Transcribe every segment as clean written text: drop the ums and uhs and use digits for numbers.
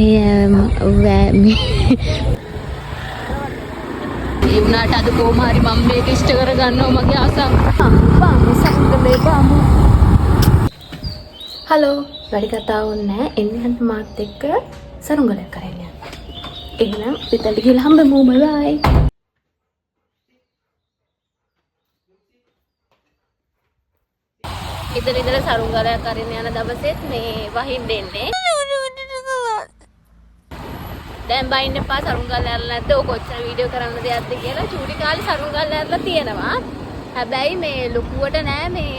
ඒ වුණාට අද කොහොම හරි මම මේක ඉෂ්ට කරගන්නවා මගේ ආසාව. බාමු සංගලේ බාමු. හලෝ වැඩි කතාවක් නැහැ. එන්න මාත් එක්ක සරුංගලයක් කරන්න යන්න. එහෙනම් පිටට ගිහලා හම්බෙමු. බයි. ඉතින් සරුංගලයක් කරන්න යන දවසෙත් මේ වහින්න දෙන්නේ. දැන් බයින්න එපා සරුංගල් ඇරලා නැද්ද? ඔය කොච්චර වීඩියෝ කරන්න දෙයක්ද කියලා චූටි කාලේ සරුංගල් ඇරලා තියෙනවා. හැබැයි මේ ලොකුවට නෑ මේ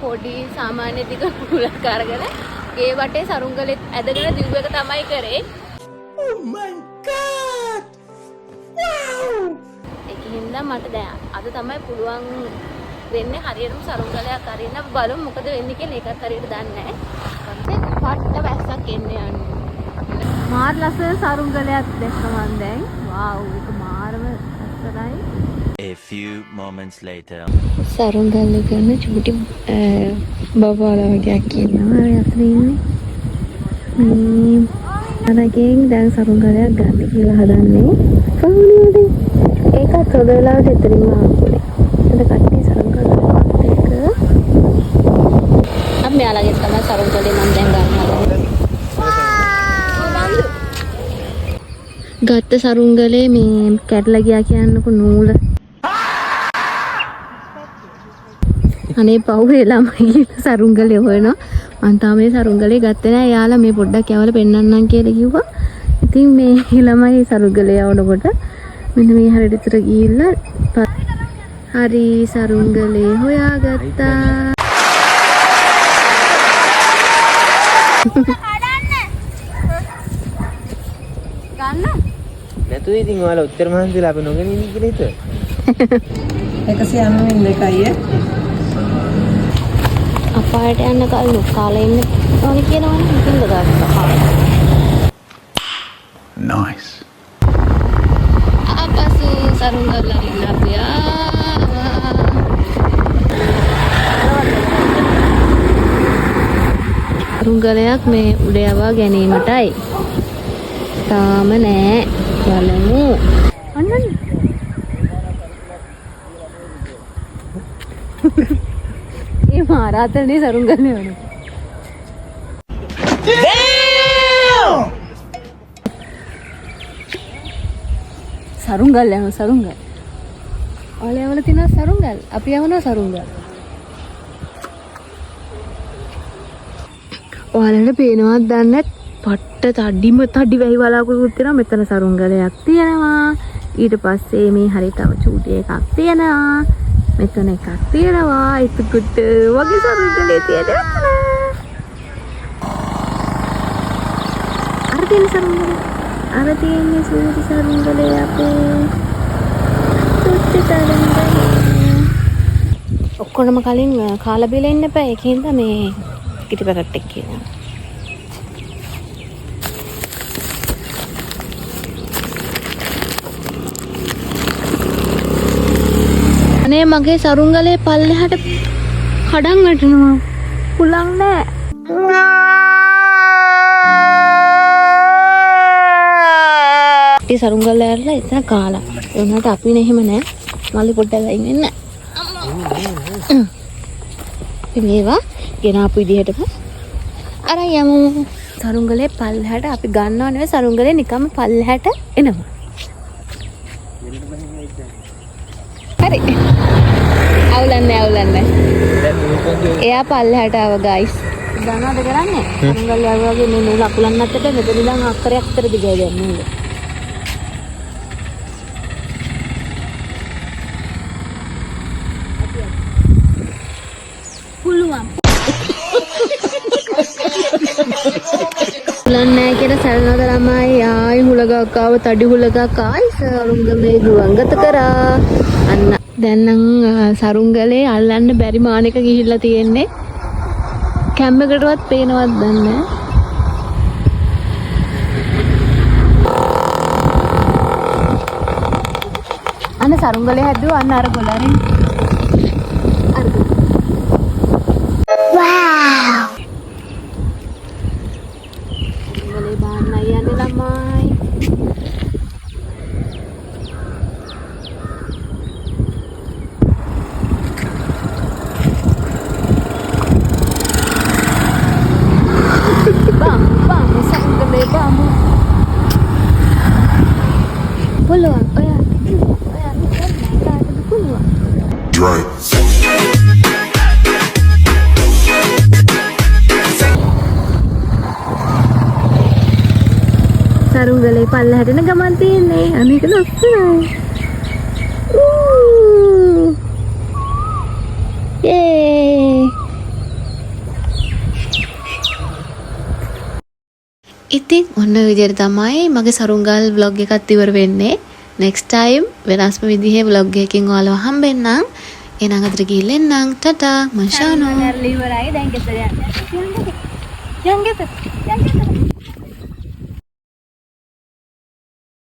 පොඩි සාමාන්‍ය දිග කුලක් අරගෙන ගේ වටේ සරුංගලෙත් ඇදගෙන දිව් එක තමයි කරේ. Oh my god! Wow! ඒකින්ද මට දැන් අද තමයි පුළුවන් වෙන්නේ හරියටම සරුංගලයක් අරින්න බලමු මොකද වෙන්නේ කියලා ඒකත් හරියට දන්නේ නැහැ. පට්ට වැස්සක් එන්නේ යන්නේ. මාර ලස්සන සරුංගලයක් දැක්ක මන් දැන්. වව් ඒක මාරම ලස්සනයි. A few moments later. සරුංගල් කරන චූටි බබාලා වගේක් ඉන්නවා අතන ඉන්නේ. අනගෙන් දැන් සරුංගලයක් ගන්න කියලා හදන්නේ. කොහොමද? ඒකත් හොද වෙලාවට එතනින්ම ආපුනේ. එතන කට්ටිය සරුංගල් එක්ක අපි මෙයාලගේ තමයි සරුංගලේ මම දැන් ගන්නවා. ගත්ත සරුංගලේ මේ කැඩලා ගියා කියන්නකො නූල. අනේ පව් වෙලාමයි සරුංගලේ හොයනවා. මං තාම මේ සරුංගලේ ගත්තේ නෑ. යාලා මේ පොඩ්ඩක් යවලා පෙන්නන්නම් කියලා කිව්වා. ඉතින් මේ ළමයි සරුංගලේ යවනකොට මෙන්න මේ හරියට ඉතර ගිහිල්ලා හරි සරුංගලේ හොයාගත්තා. නැතු ඉතින් ඔයාලා උත්තර මහන්සියලා අපි නොගෙන ඉන්නේ කියලා හිතුවා. 192යි අපායට යන්න කලින් කාලේ ඉන්න ඕනේ කියනවනේ. ඉතින් ගත්තා. Nice. අපසි සරුංගල් ලරිලා සරුංගලයක් මේ උඩ යවා ගැනීමටයි. තාම නෑ. බලමු. අන්නන්න. ඒ මාරාතනේ සරුංගල් නෙවනේ. සරුංගල් යන සරුංගල්. ඔයාලා යවල තියෙන සරුංගල්. අපි යවනවා සරුංගල්. ඔයාලට පේනවද දන්නේ පට්ට තඩි වැහි වලාකුළුත් තියෙනවා. මෙතන සරුංගලයක් තියෙනවා. ඊට පස්සේ මේ හරි තව චූටි එකක් තියෙනවා. මෙතන එකක් තියෙනවා. ඉතුකුට වගේ සරුංගලේ තියෙනවා. අර තියෙන සරුංගලේ. අර තියෙන සූටි සරුංගලේ අපේ. සූටි සරුංගලේ. ඔක්කොම කලින් කාලා බීලා ඉන්න එපා. ඒකින්ද මේ කිටි පැකට් එක කියනවා. අනේ මගේ සරුංගලේ පල්ලෙහාට කඩන් වැටෙනවා. පුලන් නෑ. ඉතින් සරුංගල ඇරලා එතන කාලා. ඒ වුණාට අපි නේ එහෙම නෑ. මල්ලි පොඩ්ඩක් ලයින් වෙන්න. ඉතින් මේවා ගෙනාපු විදිහටම අරන් යමු. සරුංගලේ පල්ලෙහාට අපි ගන්නව නෙවෙයි සරුංගලේ නිකම්ම පල්ලෙහාට එනවා. හරි. අවුලන්නේ. එයා පල්ලෙහාට ආව ගයිස්. දන්නවද කරන්නේ? සරුංගල් වගේ මේ නූල අකුලන්නත් බෑ. මෙතන ඉඳන් අක්කරයක් අතර දිගයි දැන් නූල. පුළුවන්. ලන්නේ කියලා සරනවද ළමයි ආයි හුලගක් ආව තඩි හුලගක් ආයි සරුංගලේ ගුවන්ගත කරා. අන්න දැන් නම් සරුංගලේ අල්ලන්න බැරි මානෙක ගිහිල්ලා තියෙන්නේ. කැම් එකකටවත් පේනවත් දන්නේ නැහැ. අන්න සරුංගලේ හැදුවා අන්න අර ගොල්ලරින්. සරුංගලේ පල්ලහැටන ගමන් තියෙන්නේ. අනේක ලස්සනයි. යේ. ඉතින් ඔන්න විදිහට තමයි මගේ සරුංගල් vlog එකත් ඉවර වෙන්නේ. next time වෙනස්ම විදිහේ vlog එකකින් ඔයාලව හම්බෙන්නම්. එහෙනම් අදට ගිහින් එන්නම්. ටටා මං ෂානෝ. ඉවරයි දැන් ගෙදර යන්න. යන් ගෙදර.